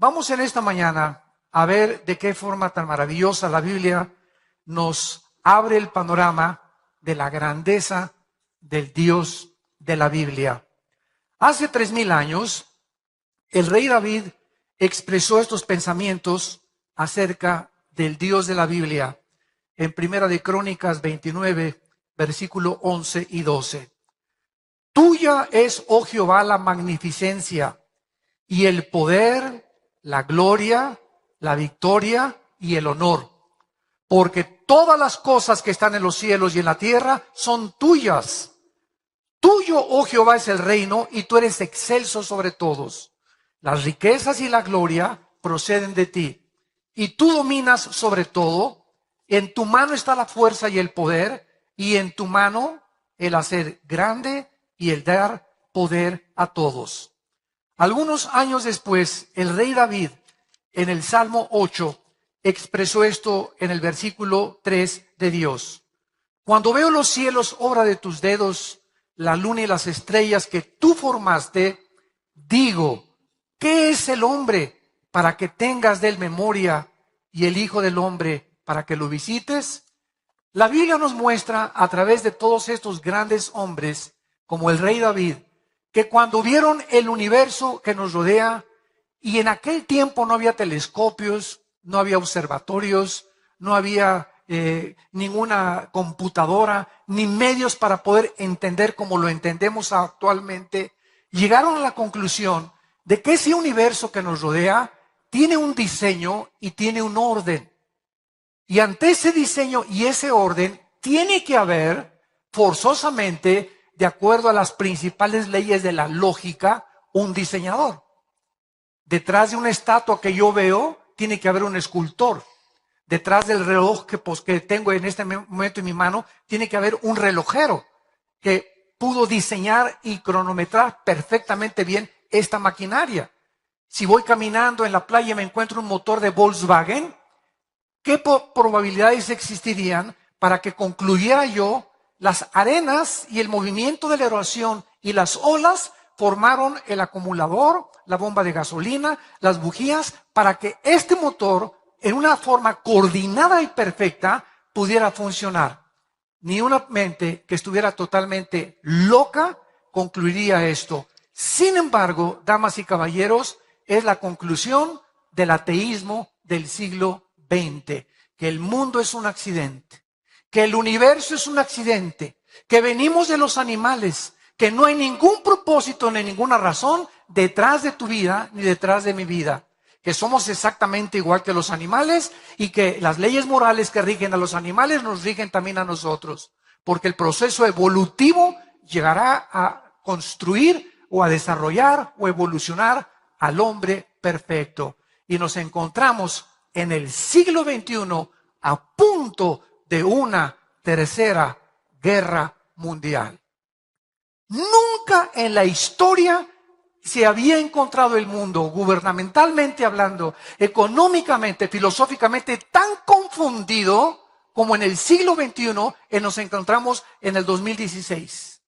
Vamos en esta mañana a ver de qué forma tan maravillosa la Biblia nos abre el panorama de la grandeza del Dios de la Biblia. Hace 3000 años, el rey David expresó estos pensamientos acerca del Dios de la Biblia en Primera de Crónicas 29, versículo 11 y 12. Tuya es, oh Jehová, la magnificencia y el poder, la gloria, la victoria y el honor. Porque todas las cosas que están en los cielos y en la tierra son tuyas. Tuyo, oh Jehová, es el reino y tú eres excelso sobre todos. Las riquezas y la gloria proceden de ti. Y tú dominas sobre todo. En tu mano está la fuerza y el poder. Y en tu mano el hacer grande y el dar poder a todos. Algunos años después, el rey David, en el Salmo 8, expresó esto en el versículo 3 de Dios. Cuando veo los cielos, obra de tus dedos, la luna y las estrellas que tú formaste, digo, ¿qué es el hombre para que tengas de él memoria y el hijo del hombre para que lo visites? La Biblia nos muestra a través de todos estos grandes hombres, como el rey David, que cuando vieron el universo que nos rodea, y en aquel tiempo no había telescopios, no había observatorios, no había ninguna computadora, ni medios para poder entender como lo entendemos actualmente, llegaron a la conclusión de que ese universo que nos rodea tiene un diseño y tiene un orden. Y ante ese diseño y ese orden tiene que haber forzosamente, de acuerdo a las principales leyes de la lógica, un diseñador. Detrás de una estatua que yo veo, tiene que haber un escultor. Detrás del reloj que tengo en este momento en mi mano, tiene que haber un relojero que pudo diseñar y cronometrar perfectamente bien esta maquinaria. Si voy caminando en la playa y me encuentro un motor de Volkswagen, ¿qué probabilidades existirían para que concluyera yo las arenas y el movimiento de la erosión y las olas formaron el acumulador, la bomba de gasolina, las bujías, para que este motor, en una forma coordinada y perfecta, pudiera funcionar? Ni una mente que estuviera totalmente loca concluiría esto. Sin embargo, damas y caballeros, es la conclusión del ateísmo del siglo XX, que el mundo es un accidente, que el universo es un accidente, que venimos de los animales, que no hay ningún propósito ni ninguna razón detrás de tu vida ni detrás de mi vida, que somos exactamente igual que los animales y que las leyes morales que rigen a los animales nos rigen también a nosotros, porque el proceso evolutivo llegará a construir o a desarrollar o evolucionar al hombre perfecto. Y nos encontramos en el siglo XXI a punto de una tercera guerra mundial. Nunca en la historia se había encontrado el mundo, gubernamentalmente hablando, económicamente, filosóficamente, tan confundido como en el siglo XXI nos encontramos en el 2016.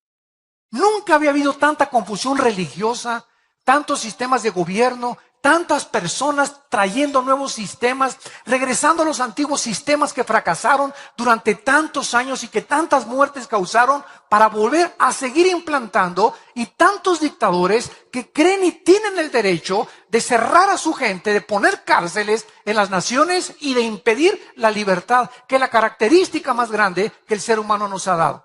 Nunca había habido tanta confusión religiosa, tantos sistemas de gobierno, tantas personas trayendo nuevos sistemas, regresando a los antiguos sistemas que fracasaron durante tantos años y que tantas muertes causaron para volver a seguir implantando, y tantos dictadores que creen y tienen el derecho de cerrar a su gente, de poner cárceles en las naciones y de impedir la libertad, que es la característica más grande que el ser humano nos ha dado.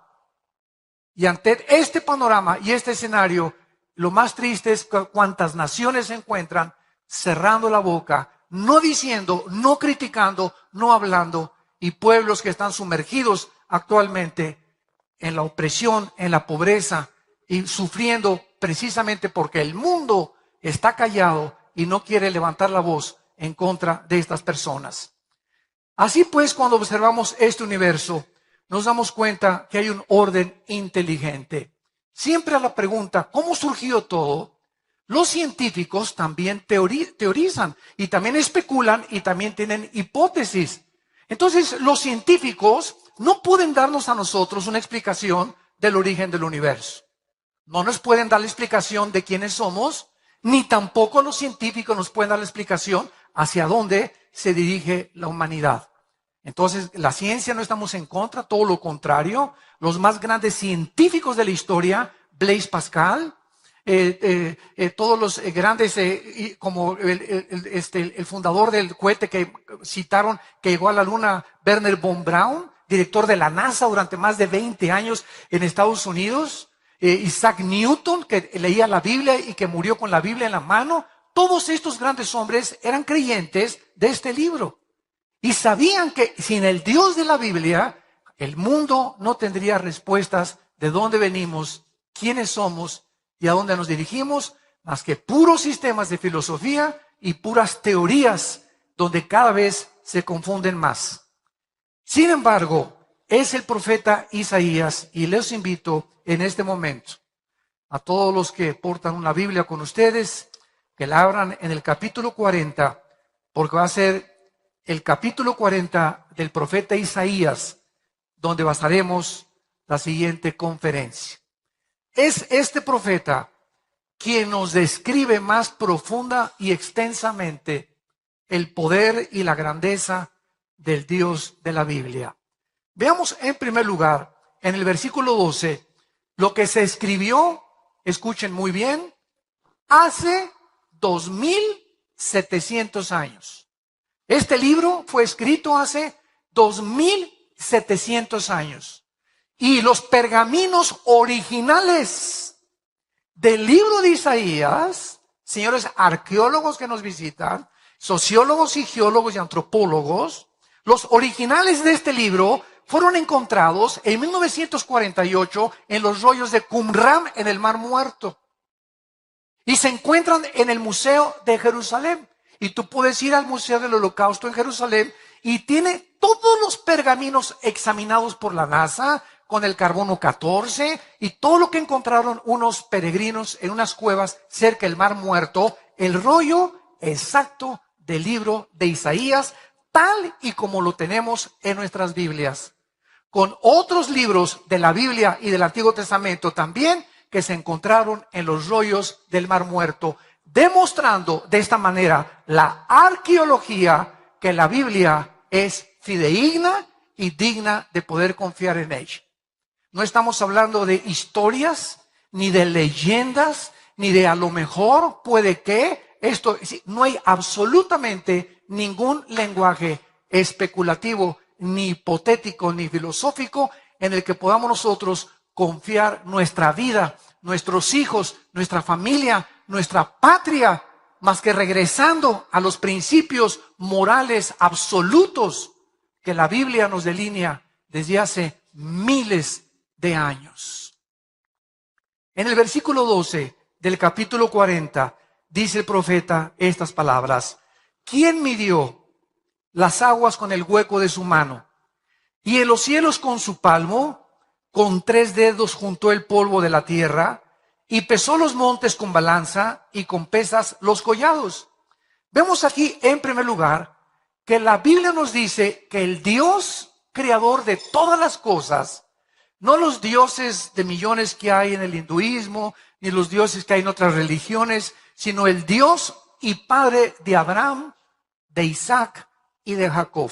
Y ante este panorama y este escenario, lo más triste es que cuántas naciones se encuentran cerrando la boca, no diciendo, no criticando, no hablando, y pueblos que están sumergidos actualmente en la opresión, en la pobreza y sufriendo precisamente porque el mundo está callado y no quiere levantar la voz en contra de estas personas. Así pues, cuando observamos este universo, nos damos cuenta que hay un orden inteligente. Siempre a la pregunta, ¿cómo surgió todo?, los científicos también teorizan y también especulan y también tienen hipótesis. Entonces, los científicos no pueden darnos a nosotros una explicación del origen del universo. No nos pueden dar la explicación de quiénes somos, ni tampoco los científicos nos pueden dar la explicación hacia dónde se dirige la humanidad. Entonces, la ciencia no estamos en contra, todo lo contrario. Los más grandes científicos de la historia, Blaise Pascal, todos los grandes, como el fundador del cohete que citaron, que llegó a la luna, Wernher von Braun, director de la NASA durante más de 20 años en Estados Unidos, Isaac Newton, que leía la Biblia y que murió con la Biblia en la mano. Todos estos grandes hombres eran creyentes de este libro y sabían que sin el Dios de la Biblia, el mundo no tendría respuestas de dónde venimos, quiénes somos y a dónde nos dirigimos, más que puros sistemas de filosofía y puras teorías donde cada vez se confunden más. Sin embargo, es el profeta Isaías, y les invito en este momento a todos los que portan una Biblia con ustedes, que la abran en el capítulo 40, porque va a ser el capítulo 40 del profeta Isaías, donde basaremos la siguiente conferencia. Es este profeta quien nos describe más profunda y extensamente el poder y la grandeza del Dios de la Biblia. Veamos en primer lugar, en el versículo 12, lo que se escribió, escuchen muy bien, hace 2700 años. Este libro fue escrito hace 2700 años. Y los pergaminos originales del libro de Isaías, señores arqueólogos que nos visitan, sociólogos y geólogos y antropólogos, los originales de este libro fueron encontrados en 1948 en los rollos de Qumran en el Mar Muerto. Y se encuentran en el Museo de Jerusalén. Y tú puedes ir al Museo del Holocausto en Jerusalén y tiene todos los pergaminos examinados por la NASA con el carbono 14 y todo lo que encontraron unos peregrinos en unas cuevas cerca del Mar Muerto, el rollo exacto del libro de Isaías, tal y como lo tenemos en nuestras Biblias, con otros libros de la Biblia y del Antiguo Testamento también que se encontraron en los rollos del Mar Muerto, demostrando de esta manera la arqueología que la Biblia es fidedigna y digna de poder confiar en ella. No estamos hablando de historias, ni de leyendas, ni de a lo mejor puede que. Esto, no hay absolutamente ningún lenguaje especulativo, ni hipotético, ni filosófico en el que podamos nosotros confiar nuestra vida, nuestros hijos, nuestra familia, nuestra patria, más que regresando a los principios morales absolutos que la Biblia nos delinea desde hace miles de años. En el versículo 12 del capítulo 40 dice el profeta estas palabras: ¿quién midió las aguas con el hueco de su mano y en los cielos con su palmo? Con 3 dedos juntó el polvo de la tierra y pesó los montes con balanza y con pesas los collados. Vemos aquí en primer lugar que la Biblia nos dice que el Dios creador de todas las cosas, no los dioses de millones que hay en el hinduismo, ni los dioses que hay en otras religiones, sino el Dios y Padre de Abraham, de Isaac y de Jacob.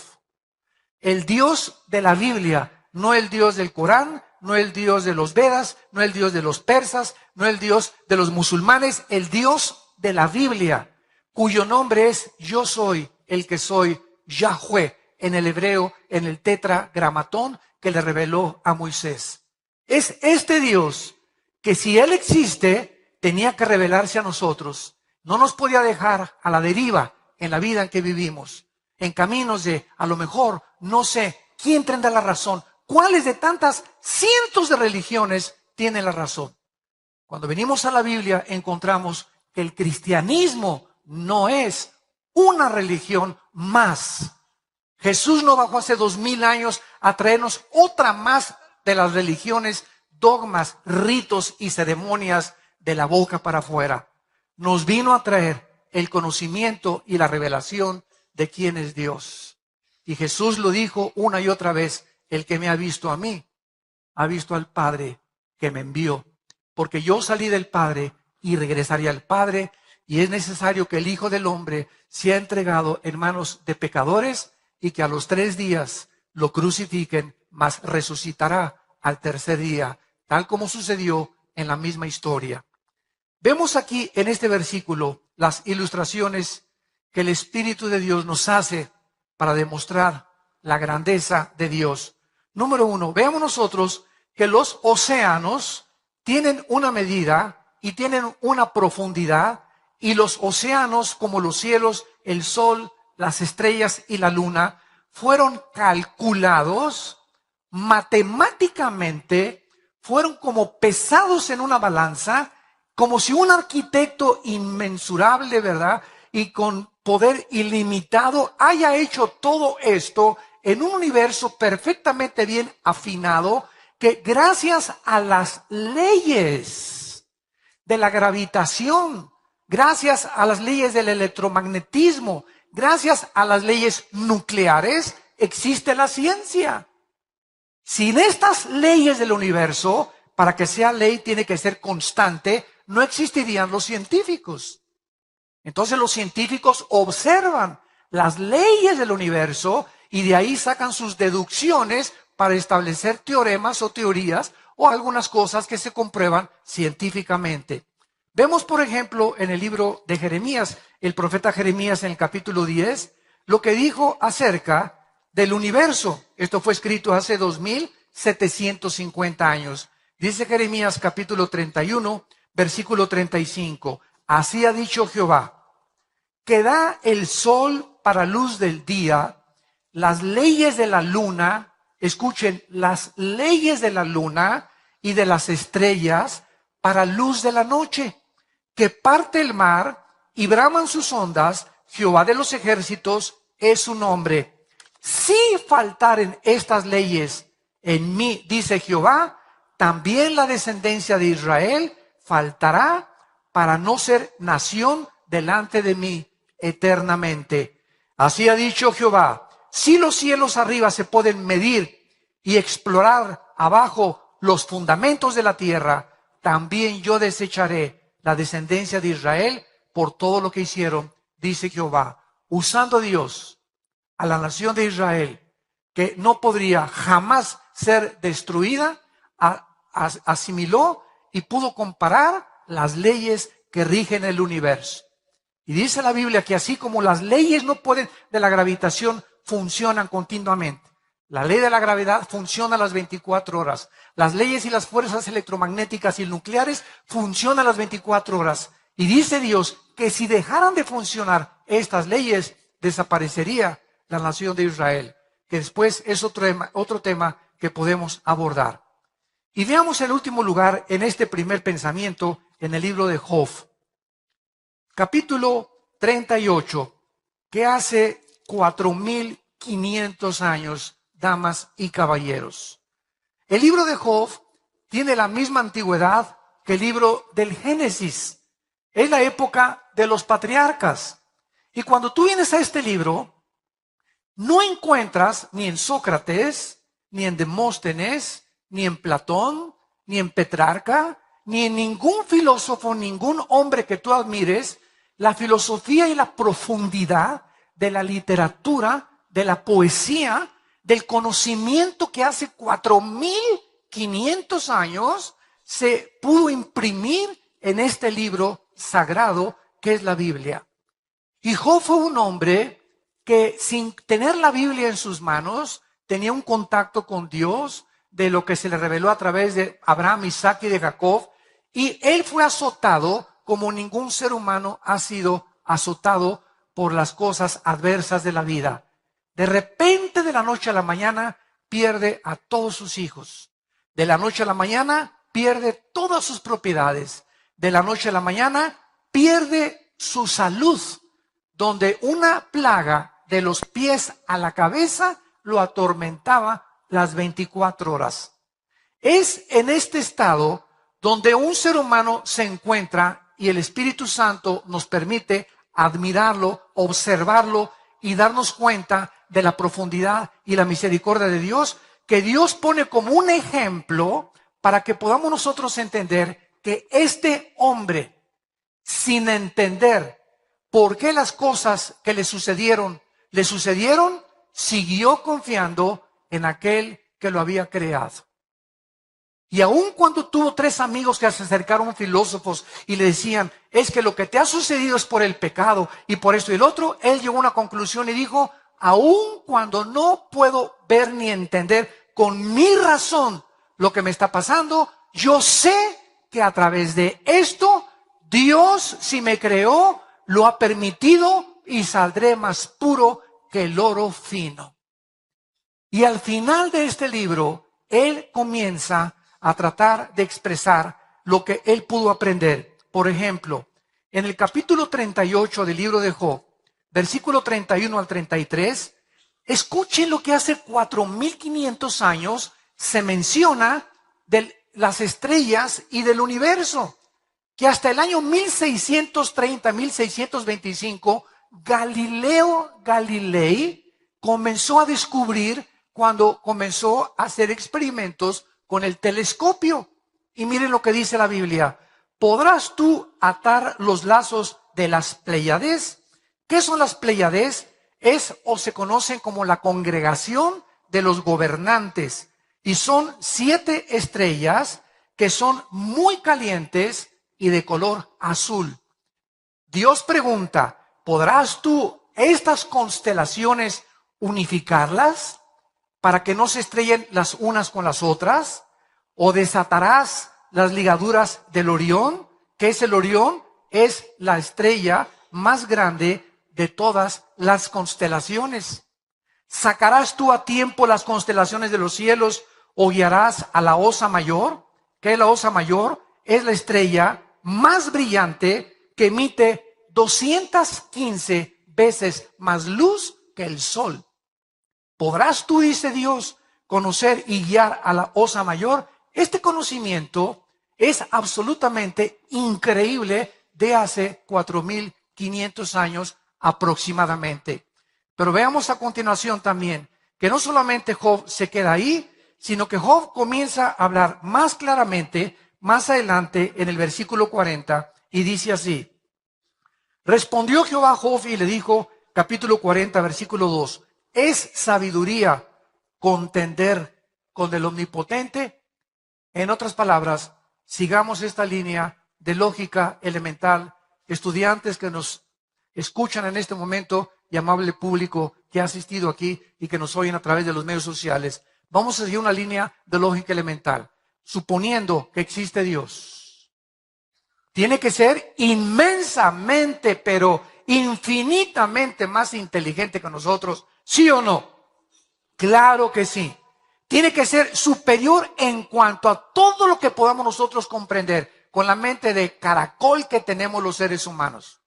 El Dios de la Biblia, no el Dios del Corán, no el Dios de los Vedas, no el Dios de los persas, no el Dios de los musulmanes, el Dios de la Biblia, cuyo nombre es Yo soy el que soy, Yahweh, en el hebreo, en el tetragramatón que le reveló a Moisés. Es este Dios que, si Él existe, tenía que revelarse a nosotros. No nos podía dejar a la deriva en la vida en que vivimos, en caminos de, a lo mejor, no sé, ¿quién tendrá la razón? ¿Cuáles de tantas cientos de religiones tienen la razón? Cuando venimos a la Biblia encontramos que el cristianismo no es una religión más. Jesús no bajó hace 2000 años a traernos otra más de las religiones, dogmas, ritos y ceremonias de la boca para afuera. Nos vino a traer el conocimiento y la revelación de quién es Dios. Y Jesús lo dijo una y otra vez: el que me ha visto a mí, ha visto al Padre que me envió. Porque yo salí del Padre y regresaré al Padre, y es necesario que el Hijo del Hombre sea entregado en manos de pecadores y que a los 3 días lo crucifiquen, mas resucitará al tercer día, tal como sucedió en la misma historia. Vemos aquí en este versículo las ilustraciones que el Espíritu de Dios nos hace para demostrar la grandeza de Dios. Número 1, veamos nosotros que los océanos tienen una medida y tienen una profundidad, y los océanos, como los cielos, el sol, las estrellas y la luna, fueron calculados matemáticamente, fueron como pesados en una balanza, como si un arquitecto inmensurable, ¿verdad?, y con poder ilimitado haya hecho todo esto en un universo perfectamente bien afinado, que gracias a las leyes de la gravitación, gracias a las leyes del electromagnetismo, gracias a las leyes nucleares, existe la ciencia. Sin estas leyes del universo, para que sea ley tiene que ser constante, no existirían los científicos. Entonces los científicos observan las leyes del universo y de ahí sacan sus deducciones para establecer teoremas o teorías o algunas cosas que se comprueban científicamente. Vemos, por ejemplo, en el libro de Jeremías, el profeta Jeremías en el capítulo 10, lo que dijo acerca del universo. Esto fue escrito hace 2750 años. Dice Jeremías capítulo 31, versículo 35. Así ha dicho Jehová, que da el sol para luz del día, las leyes de la luna, escuchen, las leyes de la luna y de las estrellas para luz de la noche, que parte el mar y braman sus ondas, Jehová de los ejércitos es su nombre. Si faltaren estas leyes en mí, dice Jehová, también la descendencia de Israel faltará para no ser nación delante de mí eternamente. Así ha dicho Jehová, si los cielos arriba se pueden medir y explorar abajo los fundamentos de la tierra, también yo desecharé la descendencia de Israel por todo lo que hicieron, dice Jehová. Usando Dios a la nación de Israel, que no podría jamás ser destruida, asimiló y pudo comparar las leyes que rigen el universo. Y dice la Biblia que así como las leyes no pueden de la gravitación funcionan continuamente. La ley de la gravedad funciona a las 24 horas. Las leyes y las fuerzas electromagnéticas y nucleares funcionan a las 24 horas. Y dice Dios que si dejaran de funcionar estas leyes, desaparecería la nación de Israel. Que después es otro tema que podemos abordar. Y veamos el último lugar en este primer pensamiento en el libro de Job. Capítulo 38, que hace 4500 años, damas y caballeros. El libro de Job tiene la misma antigüedad que el libro del Génesis. Es la época de los patriarcas. Y cuando tú vienes a este libro, no encuentras ni en Sócrates, ni en Demóstenes, ni en Platón, ni en Petrarca, ni en ningún filósofo, ningún hombre que tú admires, la filosofía y la profundidad de la literatura, de la poesía, del conocimiento que hace 4500 años se pudo imprimir en este libro sagrado que es la Biblia. Y Job fue un hombre que sin tener la Biblia en sus manos, tenía un contacto con Dios de lo que se le reveló a través de Abraham, Isaac y de Jacob, y él fue azotado como ningún ser humano ha sido azotado por las cosas adversas de la vida. De repente, de la noche a la mañana, pierde a todos sus hijos. De la noche a la mañana, pierde todas sus propiedades. De la noche a la mañana, pierde su salud, donde una plaga de los pies a la cabeza lo atormentaba las 24 horas. Es en este estado donde un ser humano se encuentra y el Espíritu Santo nos permite admirarlo, observarlo y darnos cuenta de la profundidad y la misericordia de Dios, que Dios pone como un ejemplo para que podamos nosotros entender que este hombre, sin entender por qué las cosas que le sucedieron, siguió confiando en aquel que lo había creado. Y aun cuando tuvo 3 amigos que se acercaron filósofos y le decían, es que lo que te ha sucedido es por el pecado y por esto y el otro, él llegó a una conclusión y dijo, aun cuando no puedo ver ni entender con mi razón lo que me está pasando, yo sé que a través de esto, Dios, si me creó, lo ha permitido y saldré más puro que el oro fino. Y al final de este libro, él comienza a tratar de expresar lo que él pudo aprender. Por ejemplo, en el capítulo 38 del libro de Job, versículo 31 al 33, escuchen lo que hace 4500 años se menciona de las estrellas y del universo, que hasta el año 1630, 1625, Galileo Galilei comenzó a descubrir cuando comenzó a hacer experimentos con el telescopio. Y miren lo que dice la Biblia. ¿Podrás tú atar los lazos de las Pléyades? ¿Qué son las Pléyades? Es o se conocen como la congregación de los gobernantes. Y son 7 estrellas que son muy calientes y de color azul. Dios pregunta, ¿podrás tú estas constelaciones unificarlas para que no se estrellen las unas con las otras? ¿O desatarás las ligaduras del Orión? ¿Qué es el Orión? Es la estrella más grande de todas las constelaciones. ¿Sacarás tú a tiempo las constelaciones de los cielos o guiarás a la Osa Mayor? ¿Qué es la Osa Mayor? Es la estrella más brillante que emite 215 veces más luz que el sol. ¿Podrás tú, dice Dios, conocer y guiar a la Osa Mayor? Este conocimiento es absolutamente increíble de hace 4500 años aproximadamente. Pero veamos a continuación también que no solamente Job se queda ahí, sino que Job comienza a hablar más claramente más adelante en el versículo 40 y dice así. Respondió Jehová a Job y le dijo, capítulo 40, versículo 2, ¿es sabiduría contender con el Omnipotente? En otras palabras, sigamos esta línea de lógica elemental. Estudiantes que nos escuchan en este momento y amable público que ha asistido aquí y que nos oyen a través de los medios sociales, vamos a seguir una línea de lógica elemental. Suponiendo que existe Dios, tiene que ser inmensamente, pero infinitamente más inteligente que nosotros, ¿sí o no? Claro que sí. Tiene que ser superior en cuanto a todo lo que podamos nosotros comprender con la mente de caracol que tenemos los seres humanos.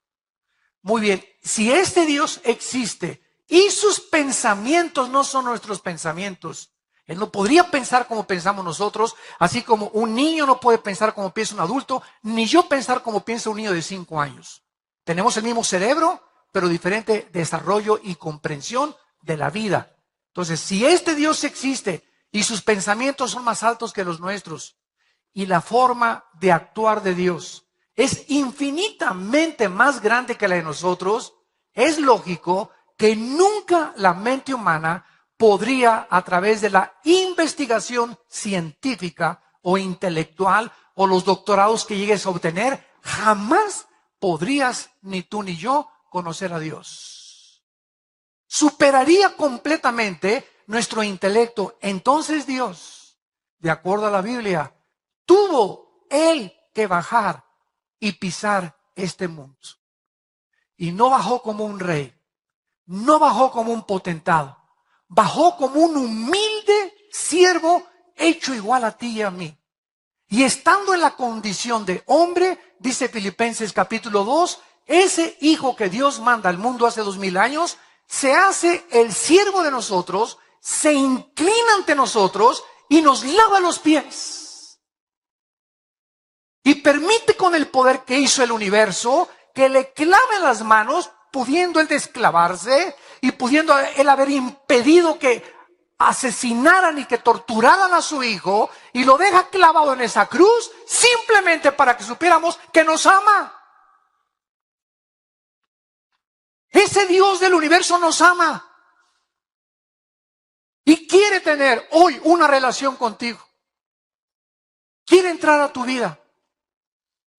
Muy bien, si este Dios existe y sus pensamientos no son nuestros pensamientos, Él no podría pensar como pensamos nosotros, así como un niño no puede pensar como piensa un adulto, ni yo pensar como piensa un niño de 5 años. Tenemos el mismo cerebro, pero diferente desarrollo y comprensión de la vida. Entonces, si este Dios existe y sus pensamientos son más altos que los nuestros, y la forma de actuar de Dios es infinitamente más grande que la de nosotros, es lógico que nunca la mente humana podría, a través de la investigación científica o intelectual o los doctorados que llegues a obtener, jamás podrías ni tú ni yo conocer a Dios. Superaría completamente nuestro intelecto. Entonces Dios, de acuerdo a la Biblia, tuvo Él que bajar y pisar este mundo. Y no bajó como un rey, no bajó como un potentado, bajó como un humilde siervo hecho igual a ti y a mí. Y estando en la condición de hombre, dice Filipenses capítulo 2, ese hijo que Dios manda al mundo hace 2000 años, se hace el siervo de nosotros, se inclina ante nosotros y nos lava los pies. Y permite con el poder que hizo el universo que le clave las manos, pudiendo él desclavarse y pudiendo él haber impedido que asesinaran y que torturaran a su hijo, y lo deja clavado en esa cruz simplemente para que supiéramos que nos ama. Ese Dios del universo nos ama y quiere tener hoy una relación contigo. Quiere entrar a tu vida.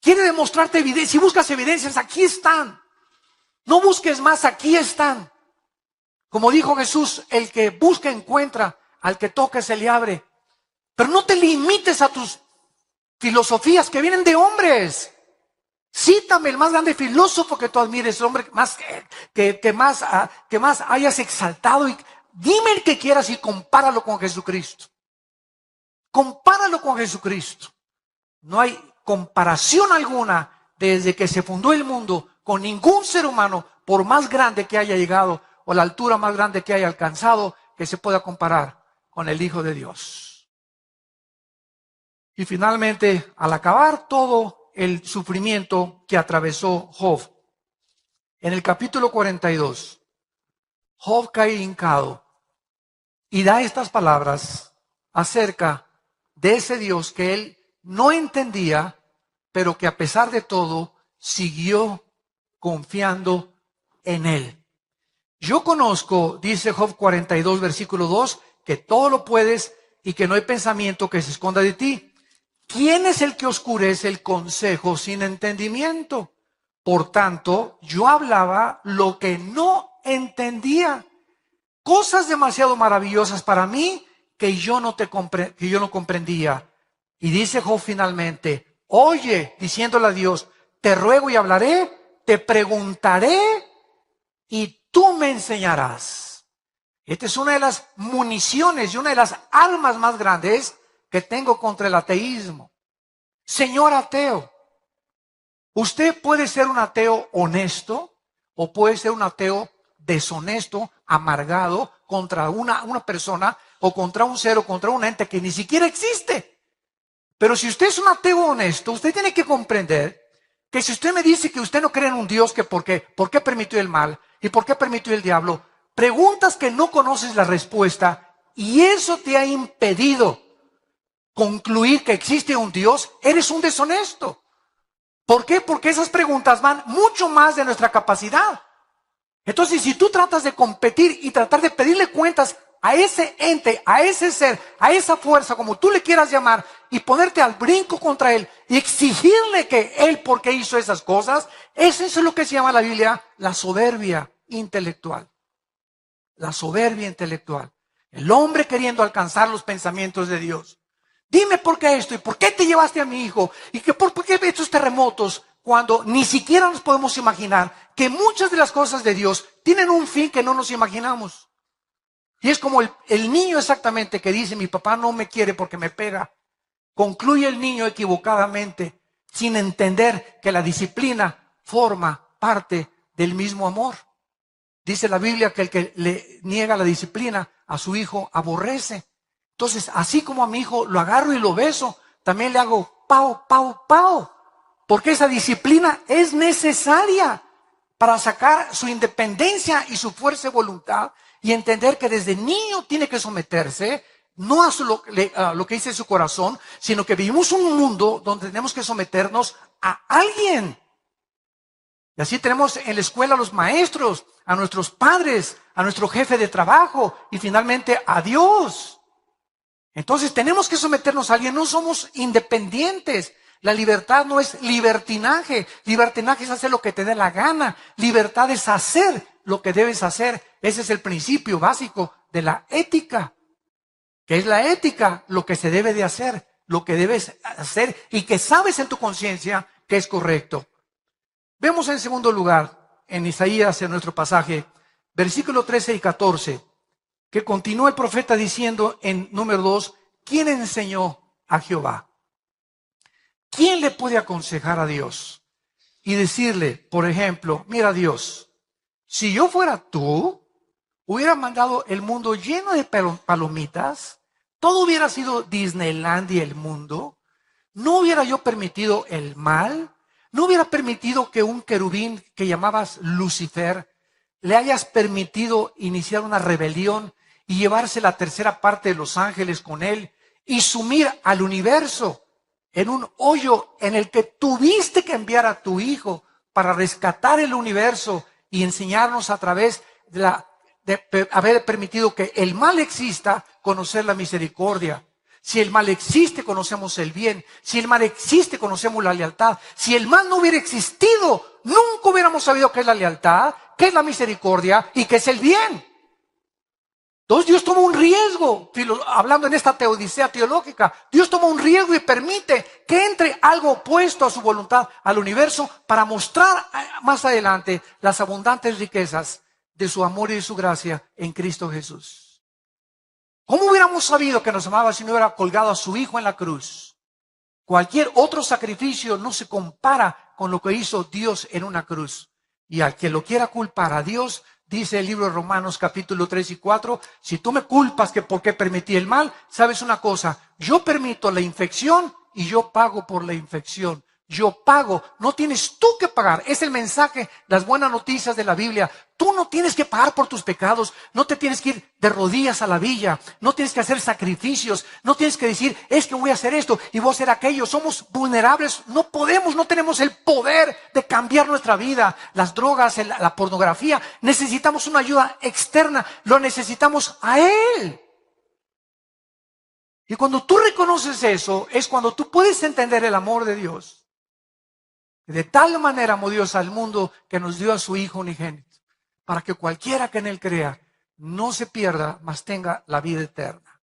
Quiere demostrarte evidencia. Si buscas evidencias, aquí están. No busques más, aquí están. Como dijo Jesús, el que busca encuentra, al que toca se le abre. Pero no te limites a tus filosofías que vienen de hombres. Cítame el más grande filósofo que tú admires, el hombre más que más hayas exaltado. Y dime el que quieras y compáralo con Jesucristo. Compáralo con Jesucristo. No hay comparación alguna desde que se fundó el mundo con ningún ser humano, por más grande que haya llegado o la altura más grande que haya alcanzado, que se pueda comparar con el Hijo de Dios. Y finalmente, al acabar todo el sufrimiento que atravesó Job, en el capítulo 42, Job cae hincado y da estas palabras acerca de ese Dios que él no entendía, pero que a pesar de todo siguió confiando en él. Yo conozco, dice Job 42, versículo 2, que todo lo puedes y que no hay pensamiento que se esconda de ti. ¿Quién es el que oscurece el consejo sin entendimiento? Por tanto, yo hablaba lo que no entendía. Cosas demasiado maravillosas para mí que yo no comprendía. Y dice Job finalmente, oye, diciéndole a Dios, te ruego y hablaré, te preguntaré y tú me enseñarás. Esta es una de las municiones y una de las armas más grandes que tengo contra el ateísmo. Señor ateo, usted puede ser un ateo honesto o puede ser un ateo deshonesto, amargado contra una persona o contra un ser o contra un ente que ni siquiera existe. Pero si usted es un ateo honesto, usted tiene que comprender que si usted me dice que usted no cree en un Dios, que ¿por qué permitió el mal? ¿Y por qué permitió el diablo? Preguntas que no conoces la respuesta y eso te ha impedido concluir que existe un Dios, eres un deshonesto. ¿Por qué? Porque esas preguntas van mucho más de nuestra capacidad. Entonces, si tú tratas de competir y tratar de pedirle cuentas a ese ente, a ese ser, a esa fuerza, como tú le quieras llamar, y ponerte al brinco contra él y exigirle que él, ¿por qué hizo esas cosas? Eso es lo que se llama en la Biblia la soberbia intelectual. La soberbia intelectual. El hombre queriendo alcanzar los pensamientos de Dios. Dime por qué esto y por qué te llevaste a mi hijo y por qué estos terremotos, cuando ni siquiera nos podemos imaginar que muchas de las cosas de Dios tienen un fin que no nos imaginamos. Y es como el niño exactamente que dice, mi papá no me quiere porque me pega. Concluye el niño equivocadamente, sin entender que la disciplina forma parte del mismo amor. Dice la Biblia que el que le niega la disciplina a su hijo aborrece. Entonces, así como a mi hijo lo agarro y lo beso, también le hago pau, pau, pau. Porque esa disciplina es necesaria para sacar su independencia y su fuerza de voluntad y entender que desde niño tiene que someterse, no a lo que dice su corazón, sino que vivimos un mundo donde tenemos que someternos a alguien. Y así tenemos en la escuela a los maestros, a nuestros padres, a nuestro jefe de trabajo y finalmente a Dios. Entonces tenemos que someternos a alguien, no somos independientes. La libertad no es libertinaje. Libertinaje es hacer lo que te dé la gana. Libertad es hacer lo que debes hacer. Ese es el principio básico de la ética. ¿Qué es la ética? Lo que se debe de hacer, lo que debes hacer y que sabes en tu conciencia que es correcto. Vemos en segundo lugar, en Isaías, en nuestro pasaje, versículos 13 y 14, que continúa el profeta diciendo en número 2, ¿quién enseñó a Jehová? ¿Quién le puede aconsejar a Dios? Y decirle, por ejemplo, mira Dios, si yo fuera tú, hubiera mandado el mundo lleno de palomitas, todo hubiera sido Disneylandia el mundo, no hubiera yo permitido el mal, no hubiera permitido que un querubín que llamabas Lucifer, le hayas permitido iniciar una rebelión y llevarse la tercera parte de los ángeles con él y sumir al universo en un hoyo en el que tuviste que enviar a tu hijo para rescatar el universo y enseñarnos a través de haber permitido que el mal exista, conocer la misericordia. Si el mal existe, conocemos el bien. Si el mal existe, conocemos la lealtad. Si el mal no hubiera existido, nunca hubiéramos sabido qué es la lealtad, qué es la misericordia y qué es el bien. Entonces Dios toma un riesgo, hablando en esta teodicea teológica, Dios toma un riesgo y permite que entre algo opuesto a su voluntad al universo para mostrar más adelante las abundantes riquezas de su amor y de su gracia en Cristo Jesús. ¿Cómo hubiéramos sabido que nos amaba si no hubiera colgado a su Hijo en la cruz? Cualquier otro sacrificio no se compara con lo que hizo Dios en una cruz. Y al que lo quiera culpar a Dios, dice el libro de Romanos capítulo 3 y 4, si tú me culpas que por qué permití el mal, sabes una cosa, yo permito la infección y yo pago por la infección. Yo pago, no tienes tú que pagar. Es el mensaje, las buenas noticias de la Biblia. Tú no tienes que pagar por tus pecados, no te tienes que ir de rodillas a la villa, no tienes que hacer sacrificios, no tienes que decir, es que voy a hacer esto y voy a hacer aquello. Somos vulnerables, no podemos, no tenemos el poder de cambiar nuestra vida. Las drogas, la pornografía, necesitamos una ayuda externa, lo necesitamos a Él. Y cuando tú reconoces eso, es cuando tú puedes entender el amor de Dios. De tal manera amó Dios al mundo que nos dio a su Hijo unigénito, para que cualquiera que en Él crea no se pierda, mas tenga la vida eterna.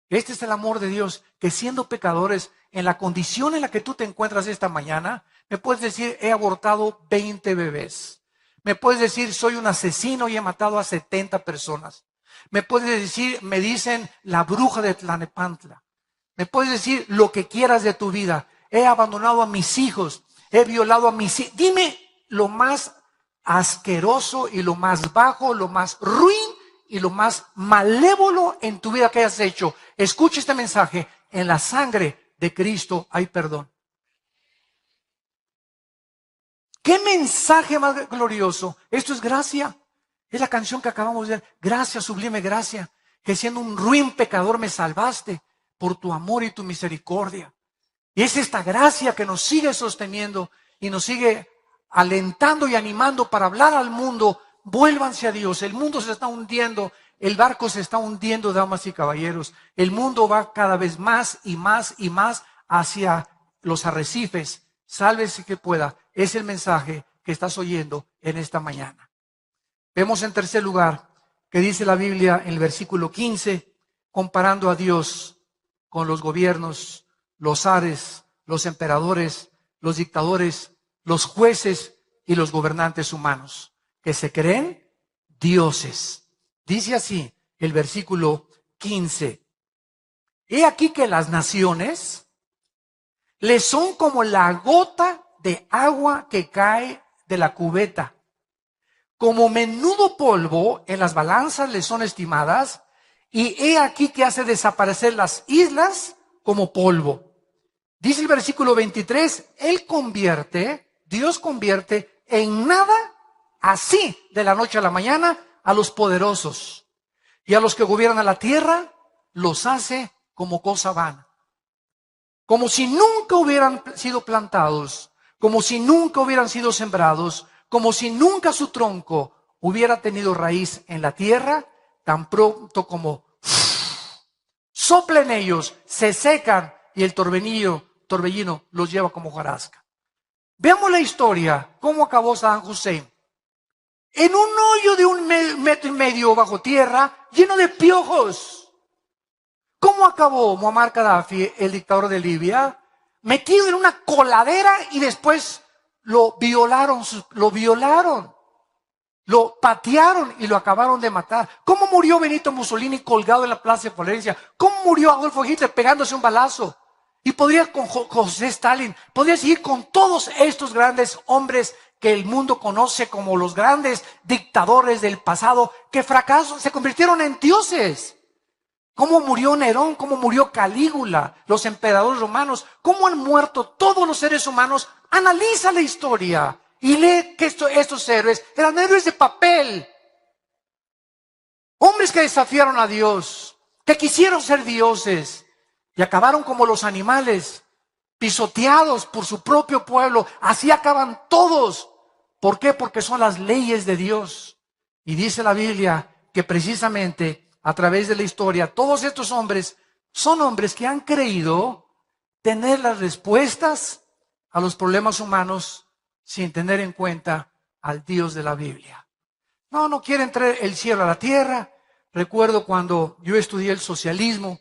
Este es el amor de Dios, que siendo pecadores, en la condición en la que tú te encuentras esta mañana, me puedes decir, he abortado 20 bebés. Me puedes decir, soy un asesino y he matado a 70 personas. Me puedes decir, me dicen la bruja de Tlanepantla. Me puedes decir lo que quieras de tu vida. He abandonado a mis hijos. He violado a mis hijos. Dime lo más asqueroso y lo más bajo, lo más ruin y lo más malévolo en tu vida que hayas hecho. Escucha este mensaje. En la sangre de Cristo hay perdón. ¿Qué mensaje más glorioso? Esto es gracia. Es la canción que acabamos de ver. Gracia, sublime gracia. Que siendo un ruin pecador me salvaste por tu amor y tu misericordia. Y es esta gracia que nos sigue sosteniendo y nos sigue alentando y animando para hablar al mundo. Vuélvanse a Dios. El mundo se está hundiendo. El barco se está hundiendo, damas y caballeros. El mundo va cada vez más y más y más hacia los arrecifes. Sálvese que pueda. Es el mensaje que estás oyendo en esta mañana. Vemos en tercer lugar que dice la Biblia en el versículo 15, comparando a Dios con los gobiernos, los zares, los emperadores, los dictadores, los jueces y los gobernantes humanos, que se creen dioses. Dice así el versículo 15. He aquí que las naciones les son como la gota de agua que cae de la cubeta. Como menudo polvo en las balanzas les son estimadas, y he aquí que hace desaparecer las islas como polvo. Dice el versículo 23, Dios convierte en nada así de la noche a la mañana a los poderosos. Y a los que gobiernan la tierra los hace como cosa vana. Como si nunca hubieran sido plantados, como si nunca hubieran sido sembrados, como si nunca su tronco hubiera tenido raíz en la tierra, tan pronto como soplen ellos, se secan y el torbellino los lleva como hojarasca. Veamos la historia, cómo acabó Saddam Hussein. En un hoyo de 1,5 metros bajo tierra, lleno de piojos. ¿Cómo acabó Muammar Gaddafi, el dictador de Libia? Metido en una coladera y después lo violaron, lo patearon y lo acabaron de matar. ¿Cómo murió Benito Mussolini colgado en la plaza de Florencia? ¿Cómo murió Adolfo Hitler pegándose un balazo? Y podría con José Stalin, podría seguir con todos estos grandes hombres que el mundo conoce como los grandes dictadores del pasado, que fracasaron, se convirtieron en dioses. ¿Cómo murió Nerón? ¿Cómo murió Calígula? Los emperadores romanos. ¿Cómo han muerto todos los seres humanos? Analiza la historia y lee que estos héroes eran héroes de papel. Hombres que desafiaron a Dios, que quisieron ser dioses y acabaron como los animales, pisoteados por su propio pueblo. Así acaban todos ¿Por qué? Porque son las leyes de Dios. Y dice la Biblia que precisamente a través de la historia, todos estos hombres son hombres que han creído tener las respuestas a los problemas humanos sin tener en cuenta al Dios de la Biblia. No quieren traer el cielo a la tierra. Recuerdo cuando yo estudié el socialismo,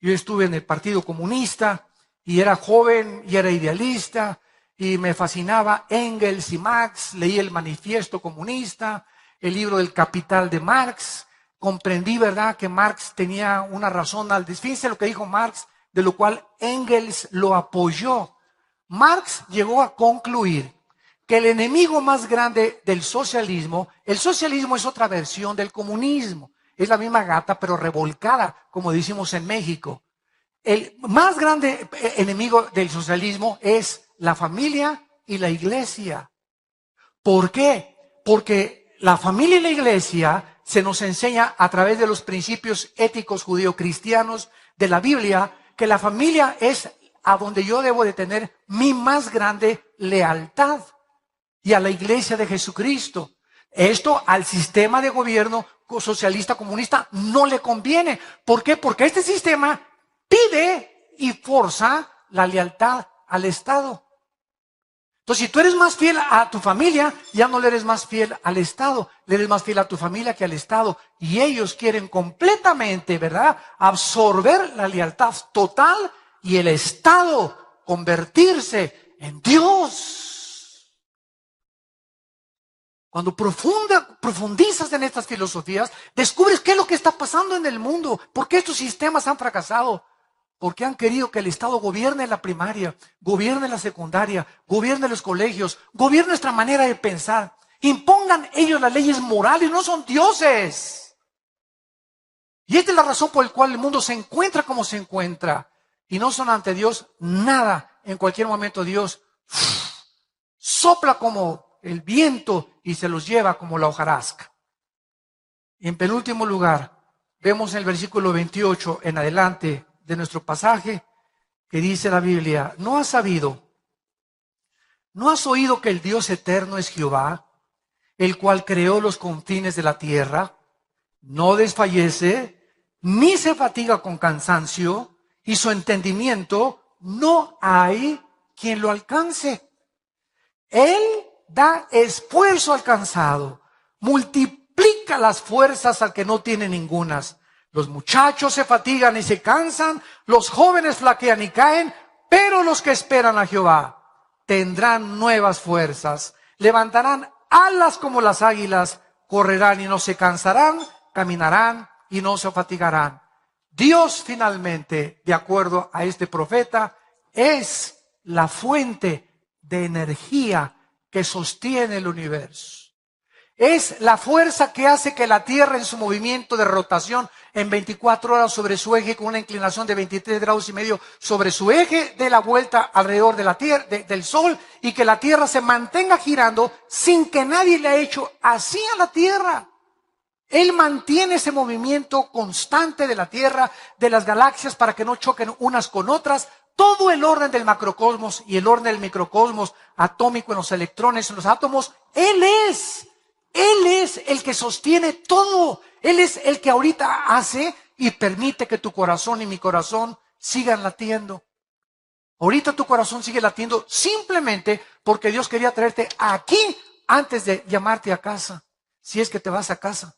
yo estuve en el Partido Comunista y era joven y era idealista y me fascinaba Engels y Marx. Leí el Manifiesto Comunista, el libro del Capital de Marx. Comprendí, ¿verdad?, que Marx tenía una razón al decir. Fíjense lo que dijo Marx, de lo cual Engels lo apoyó. Marx llegó a concluir que el enemigo más grande del socialismo, el socialismo es otra versión del comunismo. Es la misma gata, pero revolcada, como decimos en México. El más grande enemigo del socialismo es la familia y la iglesia. ¿Por qué? Porque la familia y la iglesia se nos enseña a través de los principios éticos judeocristianos de la Biblia, que la familia es a donde yo debo de tener mi más grande lealtad, y a la iglesia de Jesucristo. Esto al sistema de gobierno socialista comunista no le conviene. ¿Por qué? Porque este sistema pide y forza la lealtad al Estado. Entonces, si tú eres más fiel a tu familia, ya no le eres más fiel al Estado, le eres más fiel a tu familia que al Estado. Y ellos quieren completamente, ¿verdad?, absorber la lealtad total y el Estado convertirse en Dios. Cuando profundizas en estas filosofías, descubres qué es lo que está pasando en el mundo, por qué estos sistemas han fracasado. Porque han querido que el Estado gobierne la primaria, gobierne la secundaria, gobierne los colegios, gobierne nuestra manera de pensar. Impongan ellos las leyes morales, no son dioses. Y esta es la razón por la cual el mundo se encuentra como se encuentra. Y no son ante Dios nada. En cualquier momento Dios sopla como el viento y se los lleva como la hojarasca. Y en penúltimo lugar, vemos en el versículo 28 en adelante de nuestro pasaje, que dice la Biblia: ¿no has oído que el Dios eterno es Jehová, el cual creó los confines de la tierra? No desfallece, ni se fatiga con cansancio, y su entendimiento no hay quien lo alcance. Él da esfuerzo al cansado, multiplica las fuerzas al que no tiene ningunas. Los muchachos se fatigan y se cansan, los jóvenes flaquean y caen, pero los que esperan a Jehová tendrán nuevas fuerzas, levantarán alas como las águilas, correrán y no se cansarán, caminarán y no se fatigarán. Dios finalmente, de acuerdo a este profeta, es la fuente de energía que sostiene el universo. Es la fuerza que hace que la Tierra en su movimiento de rotación en 24 horas sobre su eje, con una inclinación de 23 grados y medio sobre su eje, de la vuelta alrededor de la Tierra, del Sol, y que la Tierra se mantenga girando sin que nadie le haya hecho así a la Tierra. Él mantiene ese movimiento constante de la Tierra, de las galaxias, para que no choquen unas con otras. Todo el orden del macrocosmos y el orden del microcosmos atómico en los electrones, en los átomos, Él es el que sostiene todo. Él es el que ahorita hace y permite que tu corazón y mi corazón sigan latiendo. Ahorita tu corazón sigue latiendo simplemente porque Dios quería traerte aquí antes de llamarte a casa, si es que te vas a casa.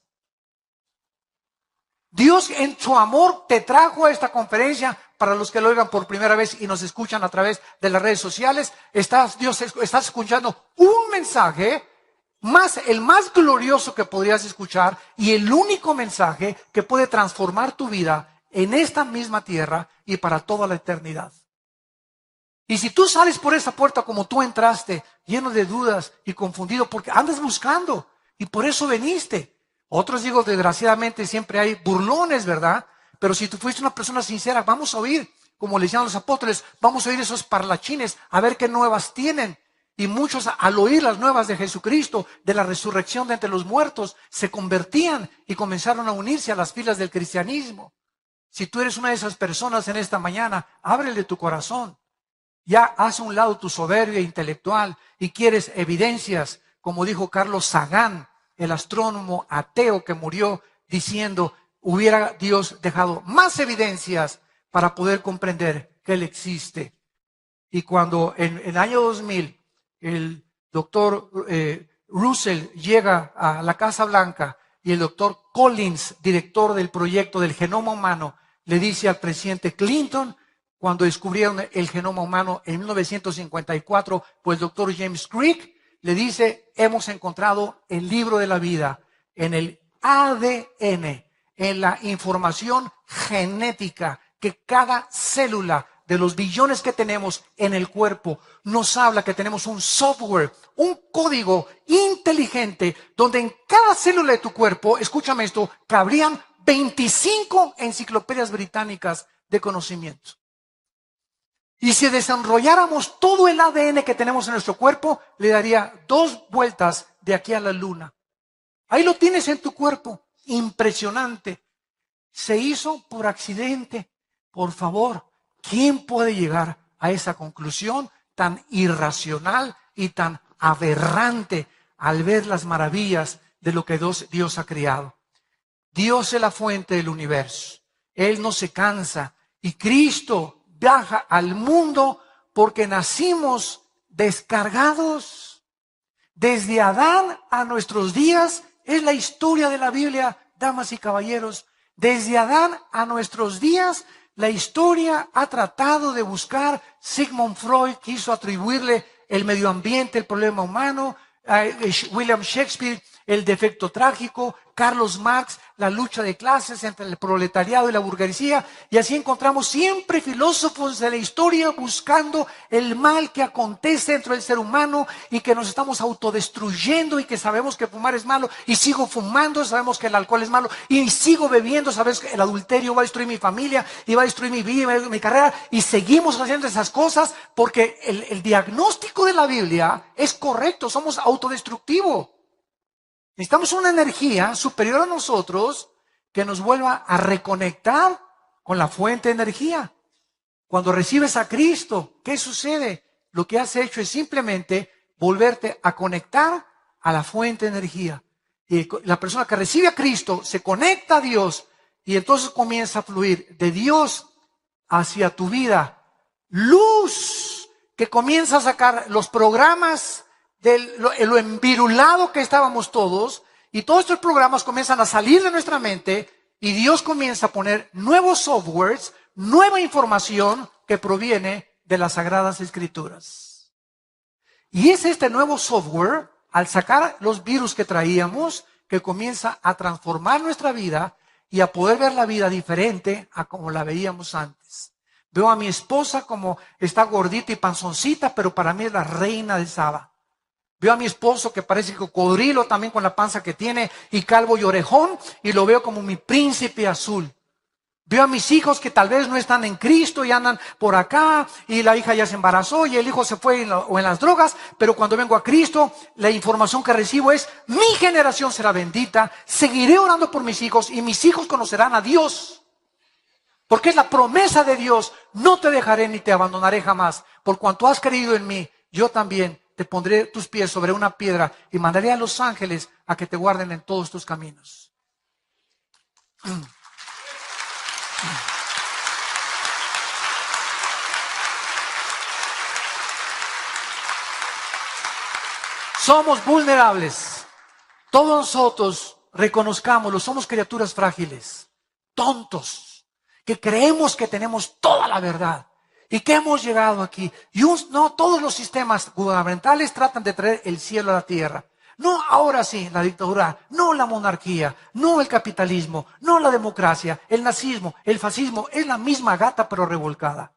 Dios en su amor te trajo a esta conferencia. Para los que lo oigan por primera vez y nos escuchan a través de las redes sociales, estás escuchando un mensaje el más glorioso que podrías escuchar, y el único mensaje que puede transformar tu vida en esta misma tierra y para toda la eternidad. Y si tú sales por esa puerta como tú entraste, lleno de dudas y confundido, porque andas buscando y por eso veniste. Otros, digo, desgraciadamente siempre hay burlones, ¿verdad? Pero si tú fuiste una persona sincera, vamos a oír, como le decían los apóstoles, vamos a oír esos parlachines, a ver qué nuevas tienen. Y muchos, al oír las nuevas de Jesucristo, de la resurrección de entre los muertos, se convertían y comenzaron a unirse a las filas del cristianismo. Si tú eres una de esas personas en esta mañana, ábrele tu corazón. Ya haz a un lado tu soberbia intelectual y quieres evidencias. como dijo Carlos Sagan, el astrónomo ateo que murió diciendo, hubiera Dios dejado más evidencias para poder comprender que Él existe. Y cuando en el año 2000 el doctor Russell llega a la Casa Blanca y el doctor Collins, director del proyecto del genoma humano, le dice al presidente Clinton, cuando descubrieron el genoma humano en 1954, pues el doctor James Crick le dice, hemos encontrado el libro de la vida en el ADN, en la información genética que cada célula de los billones que tenemos en el cuerpo nos habla que tenemos un software, un código inteligente donde en cada célula de tu cuerpo, escúchame esto, cabrían 25 enciclopedias británicas de conocimiento. Y si desenrolláramos todo el ADN que tenemos en nuestro cuerpo, le daría 2 vueltas de aquí a la luna. Ahí lo tienes en tu cuerpo. Impresionante. Se hizo por accidente. Por favor, ¿quién puede llegar a esa conclusión tan irracional y tan aberrante al ver las maravillas de lo que Dios ha creado? Dios es la fuente del universo. Él no se cansa. Y Cristo viaja al mundo porque nacimos descargados. Desde Adán a nuestros días es la historia de la Biblia, damas y caballeros. Desde Adán a nuestros días, la historia ha tratado de buscar. Sigmund Freud quiso atribuirle el medio ambiente, el problema humano. William Shakespeare, el defecto trágico. Carlos Marx, la lucha de clases entre el proletariado y la burguesía. Y así encontramos siempre filósofos de la historia buscando el mal que acontece dentro del ser humano y que nos estamos autodestruyendo y que sabemos que fumar es malo y sigo fumando, sabemos que el alcohol es malo y sigo bebiendo, sabemos que el adulterio va a destruir mi familia y va a destruir mi vida y mi carrera y seguimos haciendo esas cosas porque el diagnóstico de la Biblia es correcto, somos autodestructivos. Necesitamos una energía superior a nosotros que nos vuelva a reconectar con la fuente de energía. Cuando recibes a Cristo, ¿qué sucede? Lo que has hecho es simplemente volverte a conectar a la fuente de energía. Y la persona que recibe a Cristo se conecta a Dios y entonces comienza a fluir de Dios hacia tu vida. Luz que comienza a sacar los programas de lo envirulado que estábamos todos, y todos estos programas comienzan a salir de nuestra mente y Dios comienza a poner nuevos softwares, nueva información que proviene de las Sagradas Escrituras. Y es este nuevo software, al sacar los virus que traíamos, que comienza a transformar nuestra vida y a poder ver la vida diferente a como la veíamos antes. Veo a mi esposa como está gordita y panzoncita, pero para mí es la reina del Saba. Veo a mi esposo que parece cocodrilo también con la panza que tiene y calvo y orejón y lo veo como mi príncipe azul. Veo a mis hijos que tal vez no están en Cristo y andan por acá y la hija ya se embarazó y el hijo se fue o en las drogas, pero cuando vengo a Cristo la información que recibo es mi generación será bendita, seguiré orando por mis hijos y mis hijos conocerán a Dios. Porque es la promesa de Dios, no te dejaré ni te abandonaré jamás, por cuanto has creído en mí, yo también te pondré tus pies sobre una piedra y mandaré a los ángeles a que te guarden en todos tus caminos. Somos vulnerables. Todos nosotros, reconozcámoslo, somos criaturas frágiles, tontos, que creemos que tenemos toda la verdad. ¿Y que hemos llegado aquí? Y no, todos los sistemas gubernamentales tratan de traer el cielo a la tierra. No, ahora sí, la dictadura, no la monarquía, no el capitalismo, no la democracia, el nazismo, el fascismo, es la misma gata pero revolcada.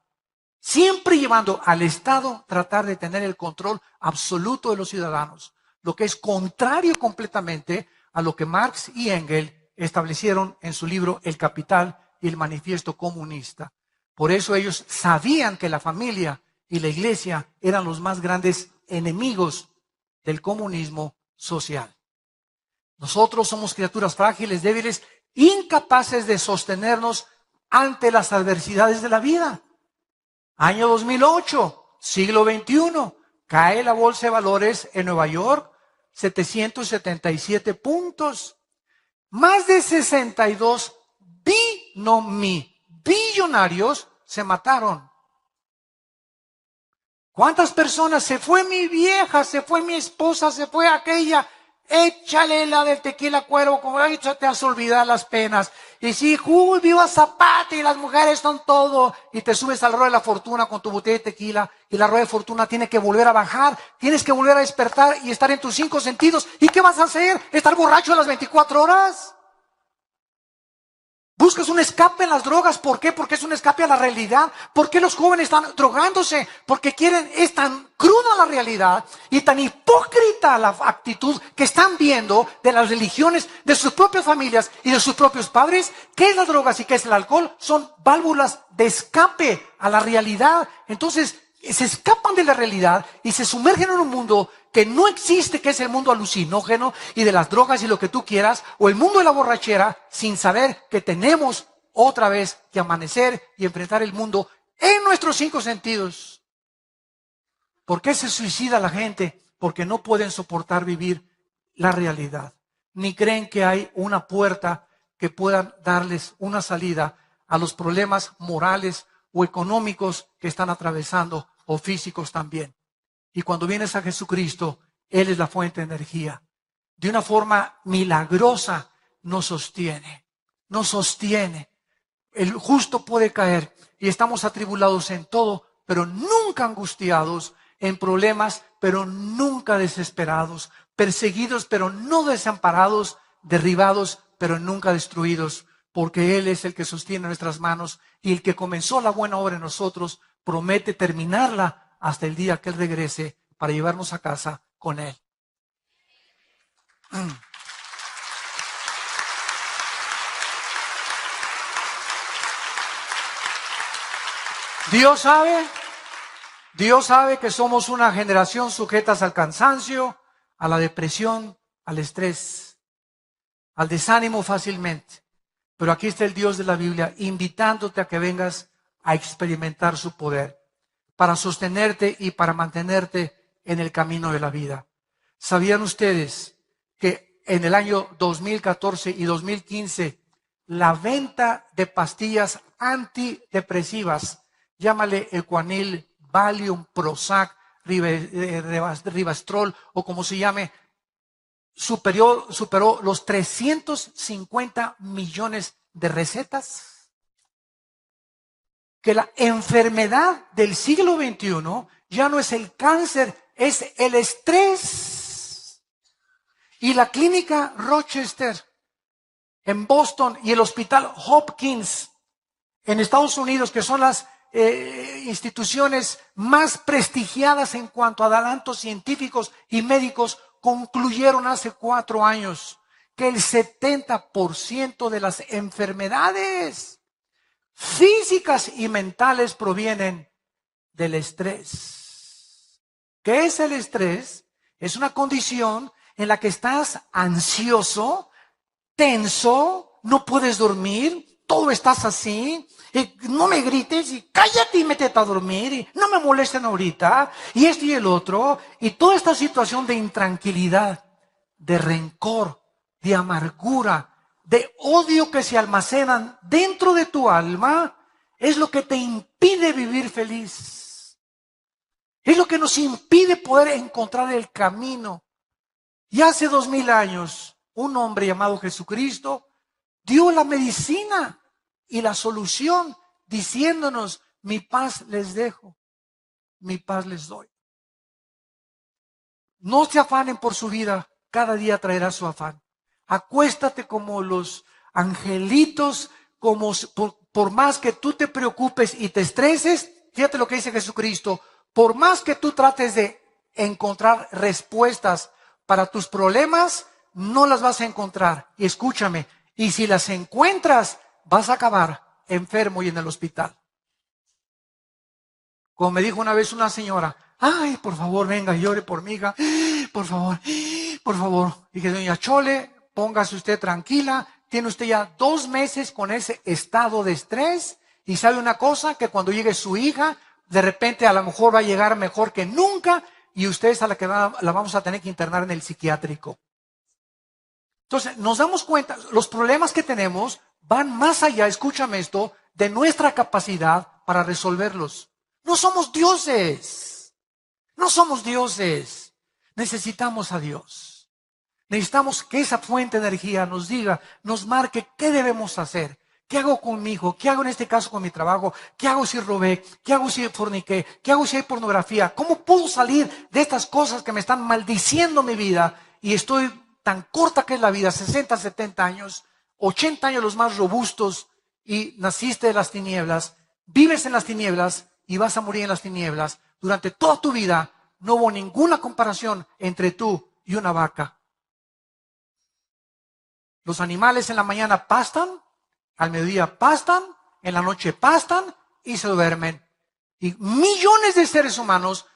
Siempre llevando al Estado tratar de tener el control absoluto de los ciudadanos, lo que es contrario completamente a lo que Marx y Engels establecieron en su libro El Capital y el Manifiesto Comunista. Por eso ellos sabían que la familia y la iglesia eran los más grandes enemigos del comunismo social. Nosotros somos criaturas frágiles, débiles, incapaces de sostenernos ante las adversidades de la vida. Año 2008, siglo XXI, cae la bolsa de valores en Nueva York, 777 puntos. Más de 62 billonarios se mataron. ¿Cuántas personas? Se fue mi vieja, se fue mi esposa, se fue aquella. Échale la del tequila cuero, como eso te hace olvidar las penas. Y sí, viva Zapata y las mujeres son todo. Y te subes al ruedo de la fortuna con tu botella de tequila y la rueda de fortuna tiene que volver a bajar. Tienes que volver a despertar y estar en tus 5 sentidos. ¿Y qué vas a hacer? ¿Estar borracho a las 24 horas? Buscas un escape en las drogas. ¿Por qué? Porque es un escape a la realidad. ¿Por qué los jóvenes están drogándose? Porque es tan cruda la realidad y tan hipócrita la actitud que están viendo de las religiones, de sus propias familias y de sus propios padres. ¿Qué es las drogas y qué es el alcohol? Son válvulas de escape a la realidad. Entonces se escapan de la realidad y se sumergen en un mundo que no existe, que es el mundo alucinógeno y de las drogas y lo que tú quieras, o el mundo de la borrachera, sin saber que tenemos otra vez que amanecer y enfrentar el mundo en nuestros 5 sentidos. ¿Por qué se suicida la gente? Porque no pueden soportar vivir la realidad, ni creen que hay una puerta que pueda darles una salida a los problemas morales o económicos que están atravesando, o físicos también. Y cuando vienes a Jesucristo, Él es la fuente de energía. De una forma milagrosa nos sostiene. Nos sostiene. El justo puede caer y estamos atribulados en todo, pero nunca angustiados, en problemas, pero nunca desesperados, perseguidos, pero no desamparados, derribados, pero nunca destruidos, porque Él es el que sostiene nuestras manos y el que comenzó la buena obra en nosotros promete terminarla hasta el día que Él regrese para llevarnos a casa con Él. Dios sabe que somos una generación sujetas al cansancio, a la depresión, al estrés, al desánimo fácilmente. Pero aquí está el Dios de la Biblia invitándote a que vengas a experimentar su poder para sostenerte y para mantenerte en el camino de la vida. ¿Sabían ustedes que en el año 2014 y 2015 la venta de pastillas antidepresivas, llámale Ecuanil, Valium, Prozac, Rivastrol o como se llame, superó los 350 millones de recetas? Que la enfermedad del siglo XXI ya no es el cáncer, es el estrés. Y la clínica Rochester en Boston y el hospital Hopkins en Estados Unidos, que son las instituciones más prestigiadas en cuanto a adelantos científicos y médicos, concluyeron hace 4 años que el 70% de las enfermedades físicas y mentales provienen del estrés. ¿Qué es el estrés? Es una condición en la que estás ansioso, tenso, no puedes dormir, todo estás así, y no me grites y cállate y métete a dormir y no me molesten ahorita y esto y el otro, y toda esta situación de intranquilidad, de rencor, de amargura, de odio que se almacenan dentro de tu alma, es lo que te impide vivir feliz. Es lo que nos impide poder encontrar el camino. Y hace 2000 años, un hombre llamado Jesucristo dio la medicina y la solución, diciéndonos: mi paz les dejo, mi paz les doy. No se afanen por su vida, cada día traerá su afán. Acuéstate como los angelitos, por más que tú te preocupes y te estreses, fíjate lo que dice Jesucristo, por más que tú trates de encontrar respuestas para tus problemas, no las vas a encontrar. Y escúchame, y si las encuentras, vas a acabar enfermo y en el hospital. Como me dijo una vez una señora: ay, por favor, venga, llore por mi hija, por favor, por favor. Dije: doña Chole, póngase usted tranquila, tiene usted ya 2 meses con ese estado de estrés y sabe una cosa, que cuando llegue su hija, de repente a lo mejor va a llegar mejor que nunca, y ustedes a la vamos a tener que internar en el psiquiátrico. Entonces, nos damos cuenta, los problemas que tenemos van más allá, escúchame esto, de nuestra capacidad para resolverlos. No somos dioses. No somos dioses. Necesitamos a Dios. Necesitamos que esa fuente de energía nos diga, nos marque qué debemos hacer. ¿Qué hago con mi hijo? ¿Qué hago en este caso con mi trabajo? ¿Qué hago si robé? ¿Qué hago si forniqué? ¿Qué hago si hay pornografía? ¿Cómo puedo salir de estas cosas que me están maldiciendo mi vida? Y estoy tan corta que es la vida, 60, 70 años, 80 años los más robustos, y naciste de las tinieblas, vives en las tinieblas y vas a morir en las tinieblas. Durante toda tu vida no hubo ninguna comparación entre tú y una vaca. Los animales en la mañana pastan, al mediodía pastan, en la noche pastan y se duermen. Y millones de seres humanos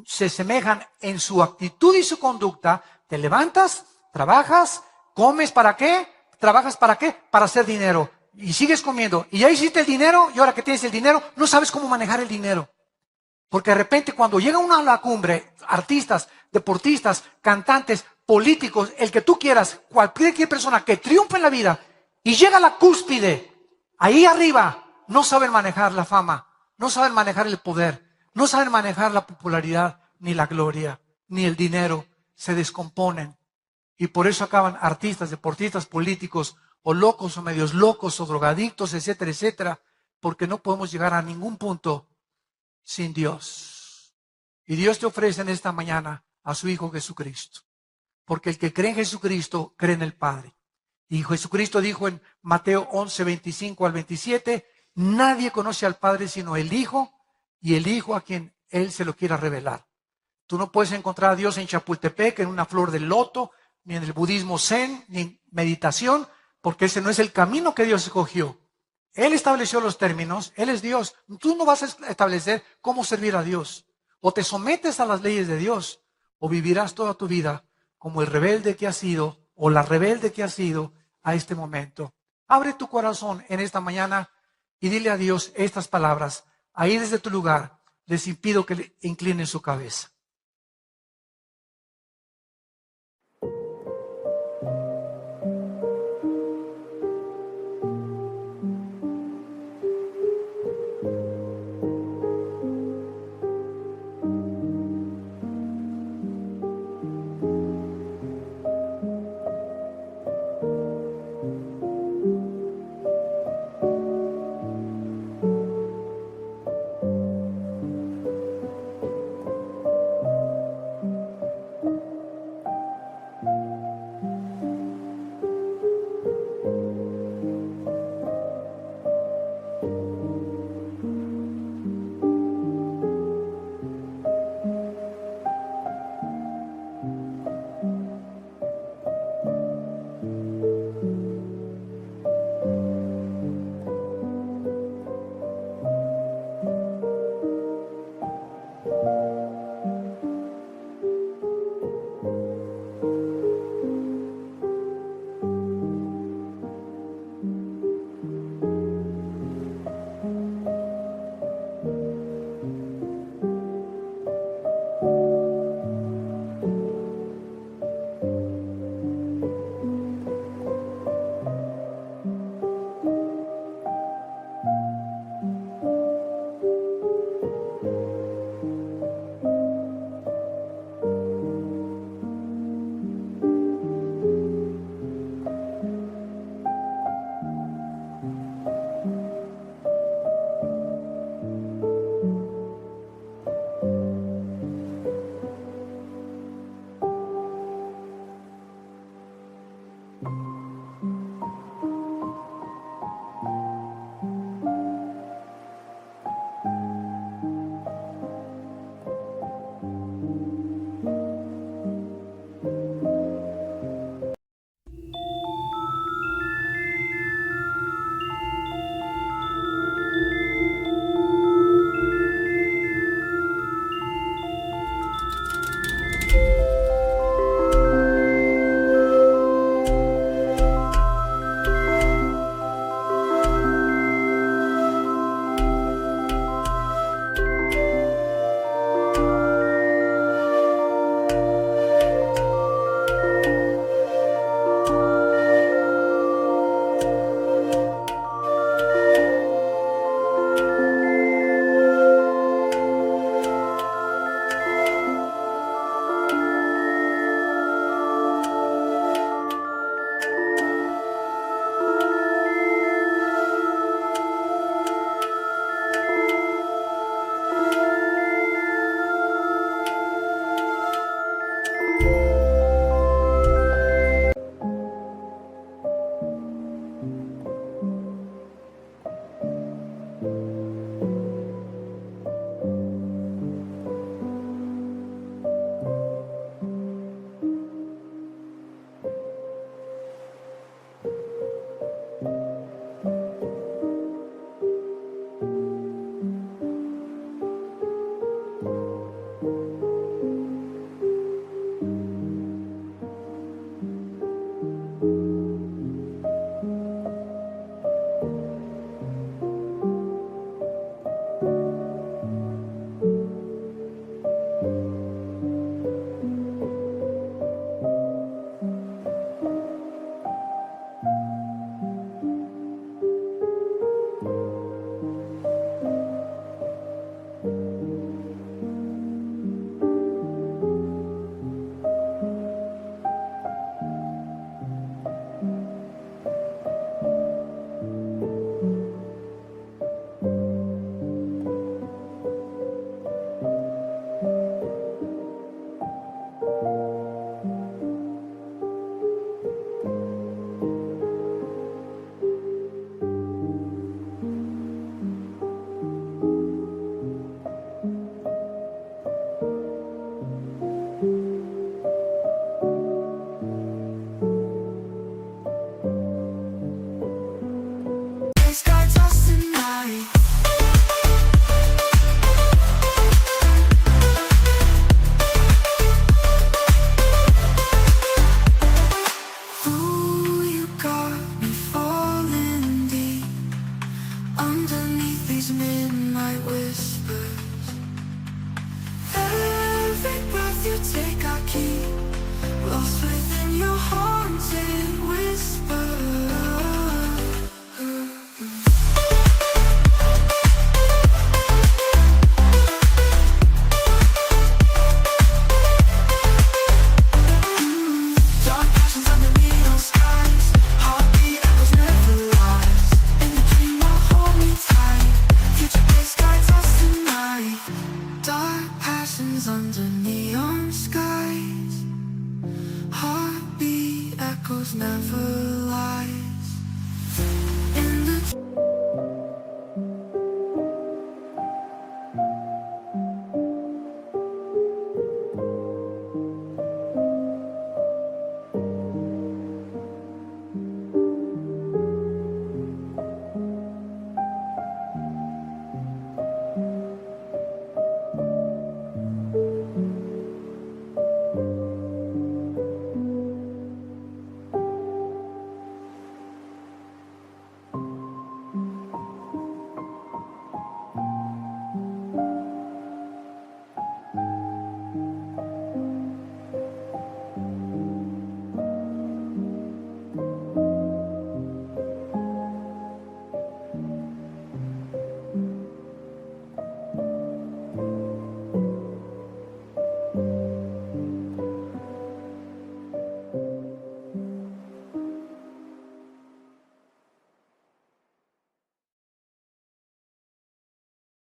se semejan en su actitud y su conducta. Te levantas, trabajas, comes, ¿para qué? ¿Trabajas para qué? Para hacer dinero. Y sigues comiendo. Y ya hiciste el dinero, y ahora que tienes el dinero, no sabes cómo manejar el dinero. Porque de repente cuando llega uno a la cumbre, artistas, deportistas, cantantes, políticos, el que tú quieras, cualquier persona que triunfe en la vida y llega a la cúspide, ahí arriba, no saben manejar la fama, no saben manejar el poder, no saben manejar la popularidad, ni la gloria, ni el dinero, se descomponen. Y por eso acaban artistas, deportistas, políticos, o locos, o medios locos, o drogadictos, etcétera, etcétera, porque no podemos llegar a ningún punto sin Dios. Y Dios te ofrece en esta mañana a su Hijo Jesucristo. Porque el que cree en Jesucristo, cree en el Padre. Y Jesucristo dijo en Mateo 11, 25 al 27, nadie conoce al Padre sino el Hijo, y el Hijo a quien Él se lo quiera revelar. Tú no puedes encontrar a Dios en Chapultepec, en una flor de loto, ni en el budismo zen, ni en meditación, porque ese no es el camino que Dios escogió. Él estableció los términos, Él es Dios. Tú no vas a establecer cómo servir a Dios. O te sometes a las leyes de Dios, o vivirás toda tu vida como el rebelde que has sido, o la rebelde que has sido a este momento. Abre tu corazón en esta mañana y dile a Dios estas palabras. Ahí desde tu lugar les impido que le inclinen su cabeza. these midnight whispers.